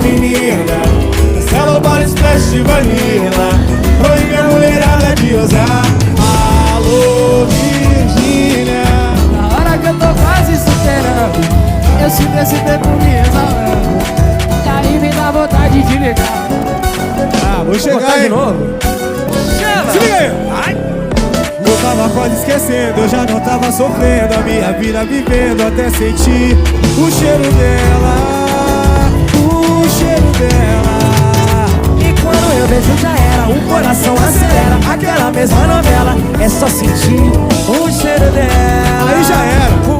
menina, Marcelo Bora Splash de vanilla, proíbe a mulherada de usar. Alô, Virgínia. Na hora que eu tô quase superando, eu sinto esse tempo me exalando, e aí me dá vontade de ligar. Ah, vou chegar de aí. novo. Se liga aí. Eu tava quase esquecendo, eu já não tava sofrendo, a minha vida vivendo até sentir o cheiro dela, o cheiro dela. E quando eu vejo já era, o coração acelera, aquela mesma novela, é só sentir o cheiro dela. Aí já era.